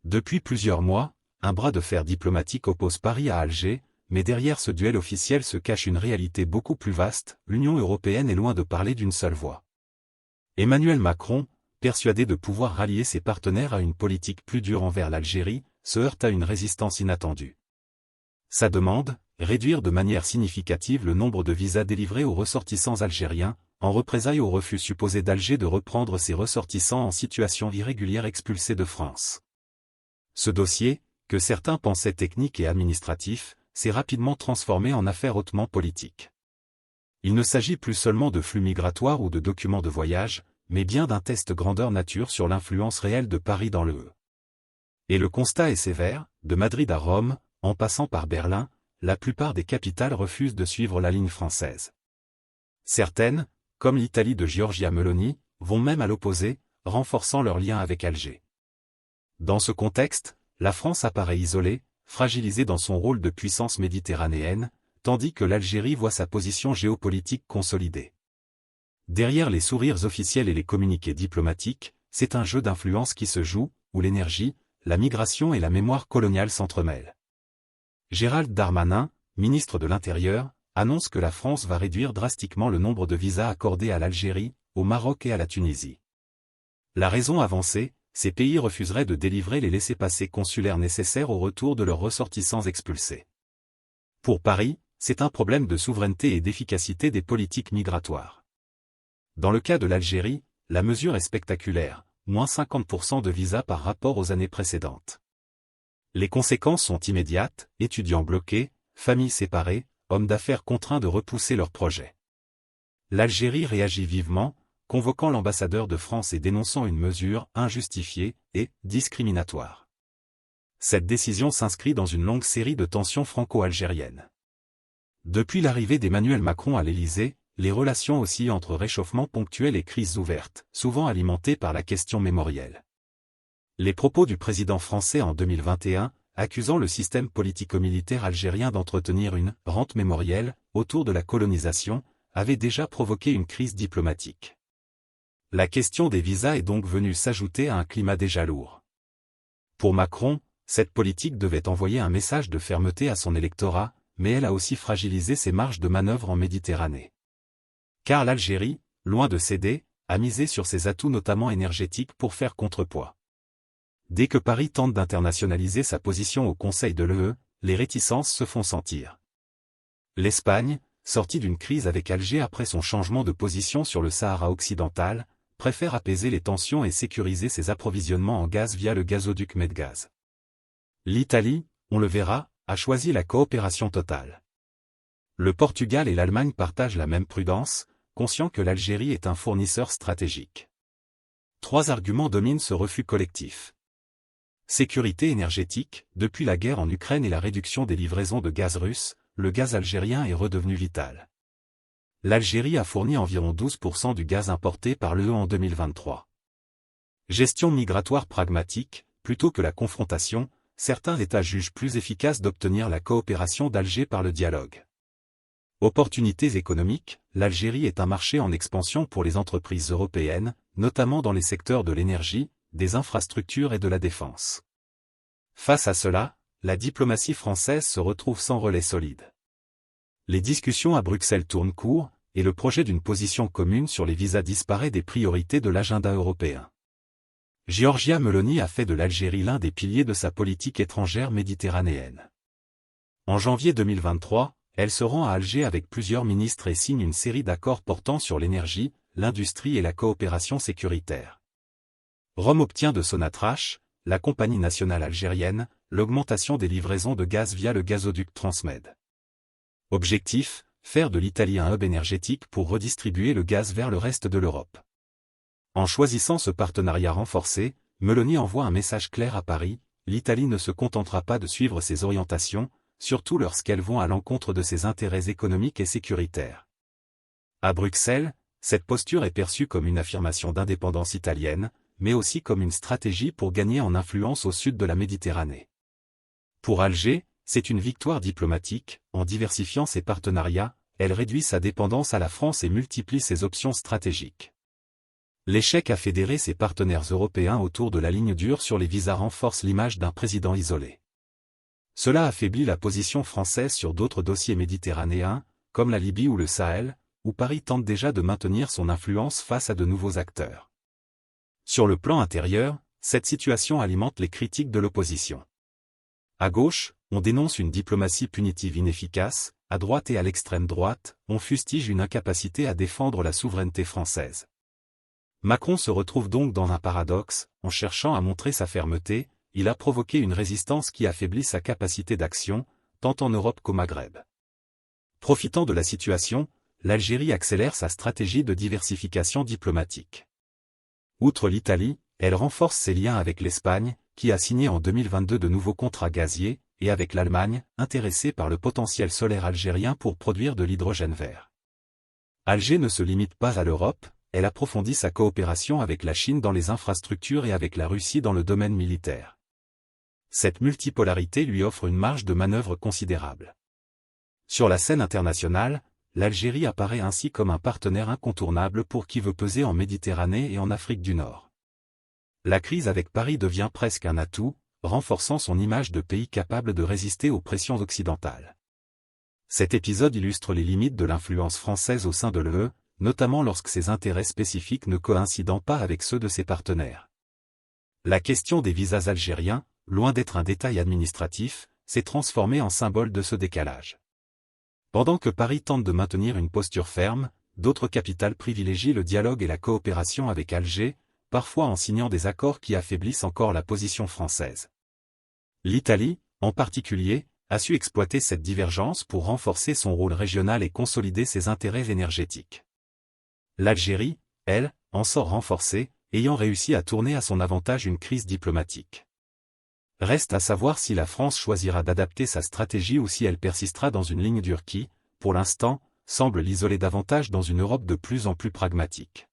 Depuis plusieurs mois, un bras de fer diplomatique oppose Paris à Alger, mais derrière ce duel officiel se cache une réalité beaucoup plus vaste, l'Union européenne est loin de parler d'une seule voix. Emmanuel Macron, persuadé de pouvoir rallier ses partenaires à une politique plus dure envers l'Algérie, se heurte à une résistance inattendue. Sa demande, réduire de manière significative le nombre de visas délivrés aux ressortissants algériens, en représailles au refus supposé d'Alger de reprendre ses ressortissants en situation irrégulière expulsés de France. Ce dossier, que certains pensaient technique et administratif, s'est rapidement transformé en affaire hautement politique. Il ne s'agit plus seulement de flux migratoires ou de documents de voyage, mais bien d'un test grandeur nature sur l'influence réelle de Paris dans l'UE. Et le constat est sévère, de Madrid à Rome, en passant par Berlin, la plupart des capitales refusent de suivre la ligne française. Certaines, comme l'Italie de Giorgia Meloni, vont même à l'opposé, renforçant leurs liens avec Alger. Dans ce contexte, la France apparaît isolée, fragilisée dans son rôle de puissance méditerranéenne, tandis que l'Algérie voit sa position géopolitique consolidée. Derrière les sourires officiels et les communiqués diplomatiques, c'est un jeu d'influence qui se joue, où l'énergie, la migration et la mémoire coloniale s'entremêlent. Gérald Darmanin, ministre de l'Intérieur, annonce que la France va réduire drastiquement le nombre de visas accordés à l'Algérie, au Maroc et à la Tunisie. La raison avancée, ces pays refuseraient de délivrer les laissez-passer consulaires nécessaires au retour de leurs ressortissants expulsés. Pour Paris, c'est un problème de souveraineté et d'efficacité des politiques migratoires. Dans le cas de l'Algérie, la mesure est spectaculaire, moins 50% de visas par rapport aux années précédentes. Les conséquences sont immédiates, étudiants bloqués, familles séparées, hommes d'affaires contraints de repousser leurs projets. L'Algérie réagit vivement, convoquant l'ambassadeur de France et dénonçant une mesure injustifiée et discriminatoire. Cette décision s'inscrit dans une longue série de tensions franco-algériennes. Depuis l'arrivée d'Emmanuel Macron à l'Élysée, les relations oscillent entre réchauffement ponctuel et crises ouvertes, souvent alimentées par la question mémorielle. Les propos du président français en 2021, accusant le système politico-militaire algérien d'entretenir une « rente mémorielle » autour de la colonisation, avaient déjà provoqué une crise diplomatique. La question des visas est donc venue s'ajouter à un climat déjà lourd. Pour Macron, cette politique devait envoyer un message de fermeté à son électorat, mais elle a aussi fragilisé ses marges de manœuvre en Méditerranée. Car l'Algérie, loin de céder, a misé sur ses atouts notamment énergétiques pour faire contrepoids. Dès que Paris tente d'internationaliser sa position au Conseil de l'UE, les réticences se font sentir. L'Espagne, sortie d'une crise avec Alger après son changement de position sur le Sahara occidental, préfère apaiser les tensions et sécuriser ses approvisionnements en gaz via le gazoduc Medgaz. L'Italie, on le verra, a choisi la coopération totale. Le Portugal et l'Allemagne partagent la même prudence, conscients que l'Algérie est un fournisseur stratégique. Trois arguments dominent ce refus collectif. Sécurité énergétique, depuis la guerre en Ukraine et la réduction des livraisons de gaz russe, le gaz algérien est redevenu vital. L'Algérie a fourni environ 12% du gaz importé par l'UE en 2023. Gestion migratoire pragmatique, plutôt que la confrontation, certains États jugent plus efficace d'obtenir la coopération d'Alger par le dialogue. Opportunités économiques, l'Algérie est un marché en expansion pour les entreprises européennes, notamment dans les secteurs de l'énergie, des infrastructures et de la défense. Face à cela, la diplomatie française se retrouve sans relais solide. Les discussions à Bruxelles tournent court, et le projet d'une position commune sur les visas disparaît des priorités de l'agenda européen. Giorgia Meloni a fait de l'Algérie l'un des piliers de sa politique étrangère méditerranéenne. En janvier 2023, elle se rend à Alger avec plusieurs ministres et signe une série d'accords portant sur l'énergie, l'industrie et la coopération sécuritaire. Rome obtient de Sonatrach, la compagnie nationale algérienne, l'augmentation des livraisons de gaz via le gazoduc Transmed. Objectif, faire de l'Italie un hub énergétique pour redistribuer le gaz vers le reste de l'Europe. En choisissant ce partenariat renforcé, Meloni envoie un message clair à Paris, l'Italie ne se contentera pas de suivre ses orientations, surtout lorsqu'elles vont à l'encontre de ses intérêts économiques et sécuritaires. À Bruxelles, cette posture est perçue comme une affirmation d'indépendance italienne, mais aussi comme une stratégie pour gagner en influence au sud de la Méditerranée. Pour Alger, c'est une victoire diplomatique, en diversifiant ses partenariats, elle réduit sa dépendance à la France et multiplie ses options stratégiques. L'échec à fédérer ses partenaires européens autour de la ligne dure sur les visas renforce l'image d'un président isolé. Cela affaiblit la position française sur d'autres dossiers méditerranéens, comme la Libye ou le Sahel, où Paris tente déjà de maintenir son influence face à de nouveaux acteurs. Sur le plan intérieur, cette situation alimente les critiques de l'opposition. À gauche, on dénonce une diplomatie punitive inefficace, à droite et à l'extrême droite, on fustige une incapacité à défendre la souveraineté française. Macron se retrouve donc dans un paradoxe, en cherchant à montrer sa fermeté, il a provoqué une résistance qui affaiblit sa capacité d'action, tant en Europe qu'au Maghreb. Profitant de la situation, l'Algérie accélère sa stratégie de diversification diplomatique. Outre l'Italie, elle renforce ses liens avec l'Espagne, qui a signé en 2022 de nouveaux contrats gaziers, et avec l'Allemagne, intéressée par le potentiel solaire algérien pour produire de l'hydrogène vert. Alger ne se limite pas à l'Europe, elle approfondit sa coopération avec la Chine dans les infrastructures et avec la Russie dans le domaine militaire. Cette multipolarité lui offre une marge de manœuvre considérable. Sur la scène internationale, l'Algérie apparaît ainsi comme un partenaire incontournable pour qui veut peser en Méditerranée et en Afrique du Nord. La crise avec Paris devient presque un atout, renforçant son image de pays capable de résister aux pressions occidentales. Cet épisode illustre les limites de l'influence française au sein de l'UE, notamment lorsque ses intérêts spécifiques ne coïncident pas avec ceux de ses partenaires. La question des visas algériens, loin d'être un détail administratif, s'est transformée en symbole de ce décalage. Pendant que Paris tente de maintenir une posture ferme, d'autres capitales privilégient le dialogue et la coopération avec Alger, parfois en signant des accords qui affaiblissent encore la position française. L'Italie, en particulier, a su exploiter cette divergence pour renforcer son rôle régional et consolider ses intérêts énergétiques. L'Algérie, elle, en sort renforcée, ayant réussi à tourner à son avantage une crise diplomatique. Reste à savoir si la France choisira d'adapter sa stratégie ou si elle persistera dans une ligne dure qui, pour l'instant, semble l'isoler davantage dans une Europe de plus en plus pragmatique.